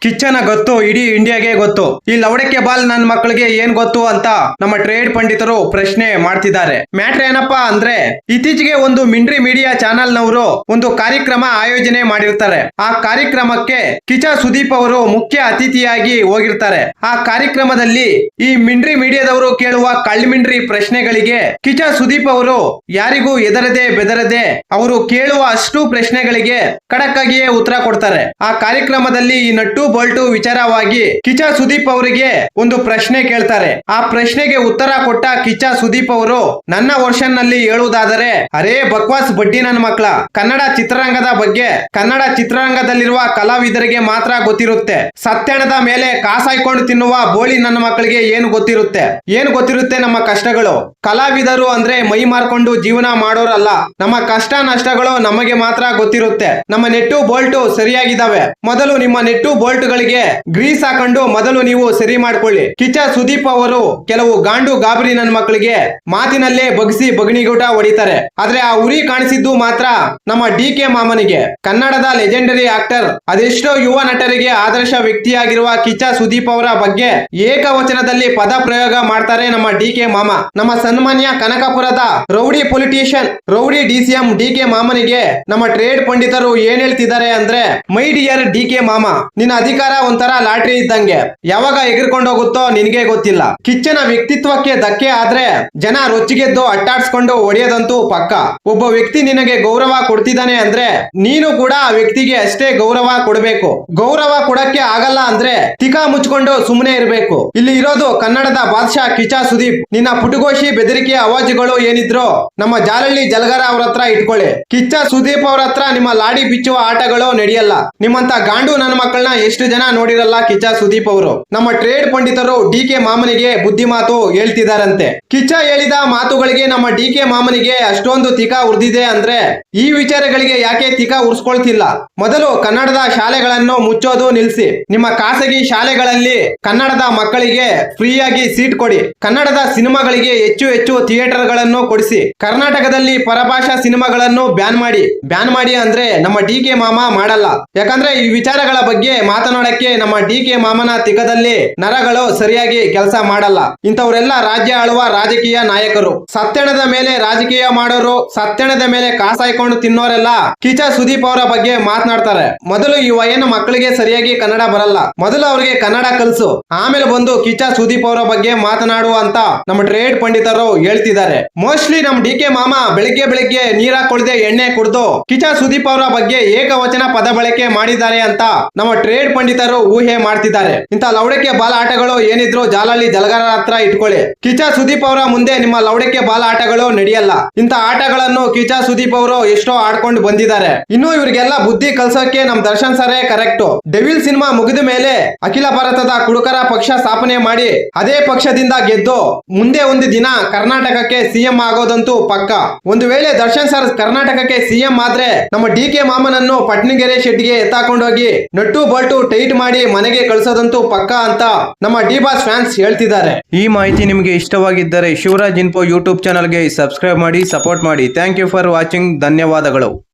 ಕಿಚ್ಚನ ಗೊತ್ತು ಇಡೀ ಇಂಡಿಯಾಗೆ ಗೊತ್ತು. ಈ ಲವಡಕ್ಕೆ ಬಾಲ್ ನನ್ನ ಮಕ್ಕಳಿಗೆ ಏನ್ ಗೊತ್ತು ಅಂತ ನಮ್ಮ ಟ್ರೇಡ್ ಪಂಡಿತರು ಪ್ರಶ್ನೆ ಮಾಡ್ತಿದ್ದಾರೆ. ಮ್ಯಾಟ್ರ್ ಏನಪ್ಪಾ ಅಂದ್ರೆ, ಇತ್ತೀಚೆಗೆ ಒಂದು ಮಿಂಡ್ರಿ ಮೀಡಿಯಾ ಚಾನೆಲ್ ನವರು ಒಂದು ಕಾರ್ಯಕ್ರಮ ಆಯೋಜನೆ ಮಾಡಿರ್ತಾರೆ. ಆ ಕಾರ್ಯಕ್ರಮಕ್ಕೆ ಕಿಚ್ಚ ಸುದೀಪ್ ಅವರು ಮುಖ್ಯ ಅತಿಥಿಯಾಗಿ ಹೋಗಿರ್ತಾರೆ. ಆ ಕಾರ್ಯಕ್ರಮದಲ್ಲಿ ಈ ಮಿಂಡ್ರಿ ಮೀಡಿಯಾದವರು ಕೇಳುವ ಕಳ್ಳಿಮಿಂಡ್ರಿ ಪ್ರಶ್ನೆಗಳಿಗೆ ಕಿಚ್ಚ ಸುದೀಪ್ ಅವರು ಯಾರಿಗೂ ಎದರದೆ ಬೆದರದೆ ಅವರು ಕೇಳುವ ಅಷ್ಟು ಪ್ರಶ್ನೆಗಳಿಗೆ ಖಡಕ್ ಆಗಿಯೇ ಉತ್ತರ ಕೊಡ್ತಾರೆ. ಆ ಕಾರ್ಯಕ್ರಮದಲ್ಲಿ ಈ ನಟ್ಟು ಬೋಲ್ಟು ವಿಚಾರವಾಗಿ ಕಿಚ್ಚ ಸುದೀಪ್ ಅವರಿಗೆ ಒಂದು ಪ್ರಶ್ನೆ ಕೇಳ್ತಾರೆ. ಆ ಪ್ರಶ್ನೆಗೆ ಉತ್ತರ ಕೊಟ್ಟ ಕಿಚ್ಚ ಸುದೀಪ್ ಅವರು ನನ್ನ ವರ್ಷನ್ ನಲ್ಲಿ ಹೇಳುವುದಾದರೆ, ಅರೇ ಬಕ್ವಾಸ್ ಬಡ್ಡಿ ನನ್ನ ಮಕ್ಕಳ, ಕನ್ನಡ ಚಿತ್ರರಂಗದ ಬಗ್ಗೆ ಕನ್ನಡ ಚಿತ್ರರಂಗದಲ್ಲಿರುವ ಕಲಾವಿದರಿಗೆ ಮಾತ್ರ ಗೊತ್ತಿರುತ್ತೆ. ಸತ್ಯಣದ ಮೇಲೆ ಕಾಸಾಯ್ಕೊಂಡು ತಿನ್ನುವ ಬೋಳಿ ನನ್ನ ಮಕ್ಕಳಿಗೆ ಏನು ಗೊತ್ತಿರುತ್ತೆ ನಮ್ಮ ಕಷ್ಟಗಳು. ಕಲಾವಿದರು ಅಂದ್ರೆ ಮೈ ಮಾರ್ಕೊಂಡು ಜೀವನ ಮಾಡೋರಲ್ಲ. ನಮ್ಮ ಕಷ್ಟ ನಷ್ಟಗಳು ನಮಗೆ ಮಾತ್ರ ಗೊತ್ತಿರುತ್ತೆ. ನಮ್ಮ ನೆಟ್ಟು ಬೋಲ್ಟು ಸರಿಯಾಗಿದ್ದಾವೆ. ಮೊದಲು ನಿಮ್ಮ ನೆಟ್ಟು ಬೋಲ್ಟ್ ಗಳಿಗೆ ಗ್ರೀಸ್ ಹಾಕೊಂಡು ಮೊದಲು ನೀವು ಸರಿ ಮಾಡ್ಕೊಳ್ಳಿ. ಕಿಚ್ಚ ಸುದೀಪ್ ಅವರು ಕೆಲವು ಗಾಂಡು ಗಾಬರಿ ನನ್ನ ಮಕ್ಕಳಿಗೆ ಮಾತಿನಲ್ಲೇ ಬಗ್ಸಿ ಬಗಣಿಗೂಟ ಹೊಡಿತಾರೆ. ಆದ್ರೆ ಆ ಉರಿ ಕಾಣಿಸಿದ್ದು ಮಾತ್ರ ನಮ್ಮ ಡಿ.ಕೆ. ಮಾಮನಿಗೆ. ಕನ್ನಡದ ಲೆಜೆಂಡರಿ ಆಕ್ಟರ್, ಅದೆಷ್ಟೋ ಯುವ ನಟರಿಗೆ ಆದರ್ಶ ವ್ಯಕ್ತಿಯಾಗಿರುವ ಕಿಚ್ಚ ಸುದೀಪ್ ಅವರ ಬಗ್ಗೆ ಏಕವಚನದಲ್ಲಿ ಪದ ಪ್ರಯೋಗ ಮಾಡ್ತಾರೆ ನಮ್ಮ ಡಿ.ಕೆ. ಮಾಮ. ನಮ್ಮ ಸನ್ಮಾನ್ಯ ಕನಕಪುರದ ರೌಡಿ ಪೊಲಿಟಿಷಿಯನ್, ರೌಡಿ ಡಿ.ಸಿ.ಎಂ ಡಿ.ಕೆ. ಮಾಮನಿಗೆ ನಮ್ಮ ಟ್ರೇಡ್ ಪಂಡಿತರು ಏನ್ ಹೇಳ್ತಿದ್ದಾರೆ ಅಂದ್ರೆ, ಮೈ ಡಿಯರ್ ಡಿ.ಕೆ. ಮಾಮ, ನಿನ್ನ ಅಧಿಕಾರ ಒಂಥರ ಲಾಟ್ರಿ ಇದ್ದಂಗೆ, ಯಾವಾಗ ಎಗರ್ಕೊಂಡು ಹೋಗುತ್ತೋ ನಿನಗೆ ಗೊತ್ತಿಲ್ಲ. ಕಿಚ್ಚನ ವ್ಯಕ್ತಿತ್ವಕ್ಕೆ ಧಕ್ಕೆ ಆದ್ರೆ ಜನ ರೊಚ್ಚಿಗೆದ್ದು ಅಟ್ಟಾಡ್ಸ್ಕೊಂಡು ಹೊಡೆಯೋದಂತೂ ಪಕ್ಕ. ಒಬ್ಬ ವ್ಯಕ್ತಿ ನಿನಗೆ ಗೌರವ ಕೊಡ್ತಿದ್ದಾನೆ ಅಂದ್ರೆ ನೀನು ಕೂಡ ಆ ವ್ಯಕ್ತಿಗೆ ಅಷ್ಟೇ ಗೌರವ ಕೊಡಬೇಕು. ಗೌರವ ಕೊಡಕ್ಕೆ ಆಗಲ್ಲ ಅಂದ್ರೆ ತಿಕಾ ಮುಚ್ಕೊಂಡು ಸುಮ್ಮನೆ ಇರಬೇಕು. ಇಲ್ಲಿ ಇರೋದು ಕನ್ನಡದ ಬಾದ್ಶಾ ಕಿಚ್ಚ ಸುದೀಪ್. ನಿನ್ನ ಪುಟುಗೋಶಿ ಬೆದರಿಕೆ ಅವಾಜುಗಳು ಏನಿದ್ರು ನಮ್ಮ ಜಾಲಳ್ಳಿ ಜಲಗಾರ ಅವ್ರ ಹತ್ರ ಇಟ್ಕೊಳ್ಳಿ. ಕಿಚ್ಚ ಸುದೀಪ್ ಅವ್ರ ಹತ್ರ ನಿಮ್ಮ ಲಾಡಿ ಬಿಚ್ಚುವ ಆಟಗಳು ನಡೆಯಲ್ಲ. ನಿಮ್ಮಂತ ಗಾಂಡು ನನ್ನ ಮಕ್ಕಳನ್ನ ಎಷ್ಟು ಜನ ನೋಡಿರಲ್ಲ ಕಿಚ್ಚ ಸುದೀಪ್ ಅವರು. ನಮ್ಮ ಟ್ರೇಡ್ ಪಂಡಿತರು ಡಿ.ಕೆ. ಮಾಮನಿಗೆ ಬುದ್ಧಿ ಮಾತು ಹೇಳ್ತಿದಾರಂತೆ. ಕಿಚ್ಚ ಹೇಳಿದ ಮಾತುಗಳಿಗೆ ನಮ್ಮ ಡಿ.ಕೆ. ಮಾಮನಿಗೆ ಅಷ್ಟೊಂದು ತಿಕಾ ಉರ್ದಿದೆ ಅಂದ್ರೆ ಈ ವಿಚಾರಗಳಿಗೆ ಯಾಕೆ ತಿಕಾ ಉರ್ಸ್ಕೊಳ್ತಿಲ್ಲ? ಮೊದಲು ಕನ್ನಡದ ಶಾಲೆಗಳನ್ನು ಮುಚ್ಚೋದು ನಿಲ್ಸಿ. ನಿಮ್ಮ ಖಾಸಗಿ ಶಾಲೆಗಳಲ್ಲಿ ಕನ್ನಡದ ಮಕ್ಕಳಿಗೆ ಫ್ರೀಯಾಗಿ ಸೀಟ್ ಕೊಡಿ. ಕನ್ನಡದ ಸಿನಿಮಾಗಳಿಗೆ ಹೆಚ್ಚು ಹೆಚ್ಚು ಥಿಯೇಟರ್ ಗಳನ್ನು ಕೊಡಿಸಿ. ಕರ್ನಾಟಕದಲ್ಲಿ ಪರಭಾಷಾ ಸಿನಿಮಾಗಳನ್ನು ಬ್ಯಾನ್ ಮಾಡಿ ಅಂದ್ರೆ ನಮ್ಮ ಡಿ.ಕೆ. ಮಾಮ ಮಾಡಲ್ಲ. ಯಾಕಂದ್ರೆ ಈ ವಿಚಾರಗಳ ಬಗ್ಗೆ ಮಾತನಾಡಕ್ಕೆ ನಮ್ಮ ಡಿ.ಕೆ. ಮಾಮನ ತಿಕದಲ್ಲಿ ನರಗಳು ಸರಿಯಾಗಿ ಕೆಲಸ ಮಾಡಲ್ಲ. ಇಂಥವರೆಲ್ಲ ರಾಜ್ಯ ಆಳುವ ರಾಜಕೀಯ ನಾಯಕರು. ಸತ್ಯಣದ ಮೇಲೆ ರಾಜಕೀಯ ಮಾಡೋರು, ಸತ್ಯಣದ ಮೇಲೆ ಕಾಸಾಯ್ಕೊಂಡು ತಿನ್ನೋರೆಲ್ಲ ಕಿಚ್ಚ ಸುದೀಪ್ ಅವರ ಬಗ್ಗೆ ಮಾತನಾಡ್ತಾರೆ. ಮೊದಲು ಈ ವಯನ ಮಕ್ಕಳಿಗೆ ಸರಿಯಾಗಿ ಕನ್ನಡ ಬರಲ್ಲ, ಮೊದಲು ಅವ್ರಿಗೆ ಕನ್ನಡ ಕಲಿಸು, ಆಮೇಲೆ ಬಂದು ಕಿಚ್ಚ ಸುದೀಪ್ ಅವರ ಬಗ್ಗೆ ಮಾತನಾಡುವ ಅಂತ ನಮ್ಮ ಟ್ರೇಡ್ ಪಂಡಿತರು ಹೇಳ್ತಿದ್ದಾರೆ. ಮೋಸ್ಟ್ಲಿ ನಮ್ಮ ಡಿ.ಕೆ. ಮಾಮ ಬೆಳಿಗ್ಗೆ ನೀರ ಕೊಡದೆ ಎಣ್ಣೆ ಕುಡಿದು ಕಿಚ್ಚ ಸುದೀಪ್ ಅವರ ಬಗ್ಗೆ ಏಕವಚನ ಪದ ಬಳಕೆ ಮಾಡಿದ್ದಾರೆ ಅಂತ ನಮ್ಮ ಟ್ರೇಡ್ ಪಂಡಿತರು ಊಹೆ ಮಾಡ್ತಿದ್ದಾರೆ. ಇಂಥ ಲವಡಕ್ಕೆ ಬಾಲ್ ಆಟಗಳು ಏನಿದ್ರು ಜಾಲಳ್ಳಿ ಜಲಗಾರ ಹತ್ರ ಇಟ್ಕೊಳ್ಳಿ. ಕಿಚ್ಚ ಸುದೀಪ್ ಅವರ ಮುಂದೆ ನಿಮ್ಮ ಲವಡಕ್ಕೆ ಬಾಲ್ ಆಟಗಳು ನಡೆಯಲ್ಲ. ಇಂಥ ಆಟಗಳನ್ನು ಕಿಚ್ಚ ಸುದೀಪ್ ಅವರು ಎಷ್ಟೋ ಆಡ್ಕೊಂಡು ಬಂದಿದ್ದಾರೆ. ಇನ್ನು ಇವರಿಗೆಲ್ಲ ಬುದ್ಧಿ ಕಲ್ಸೋಕೆ ನಮ್ ದರ್ಶನ್ ಸರೇ ಕರೆಕ್ಟ್. ಡೆವಿಲ್ ಸಿನಿಮಾ ಮುಗಿದ ಮೇಲೆ ಅಖಿಲ ಭಾರತದ ಕುಡುಕರ ಪಕ್ಷ ಸ್ಥಾಪನೆ ಮಾಡಿ ಅದೇ ಪಕ್ಷದಿಂದ ಗೆದ್ದು ಮುಂದೆ ಒಂದು ದಿನ ಕರ್ನಾಟಕಕ್ಕೆ ಸಿಎಂ ಆಗೋದಂತೂ ಪಕ್ಕ. ಒಂದು ವೇಳೆ ದರ್ಶನ್ ಸರ್ ಕರ್ನಾಟಕಕ್ಕೆ ಸಿಎಂ ಆದ್ರೆ ನಮ್ಮ DK. ಮಾಮನನ್ನು Patnigere ಶೆಡ್ಗೆ ಎತ್ತಾಕೊಂಡೋಗಿ nut Bolt tight ಮಾಡಿ ಮನೆಗೆ ಕಳಿಸೋದಂತೂ ಪಕ್ಕ ಅಂತ ನಮ್ಮ ಡಿ ಬಾಸ್ ಫ್ಯಾನ್ಸ್ ಹೇಳ್ತಿದ್ದಾರೆ. ಈ ಮಾಹಿತಿ ನಿಮಗೆ ಇಷ್ಟವಾಗಿದ್ದರೆ ಶಿವರಾಜ್ ಇನ್ಫೋ ಯೂಟ್ಯೂಬ್ ಚಾನಲ್ಗೆ ಸಬ್ಸ್ಕ್ರೈಬ್ ಮಾಡಿ, ಸಪೋರ್ಟ್ ಮಾಡಿ. Thank you for watching. ಧನ್ಯವಾದಗಳು.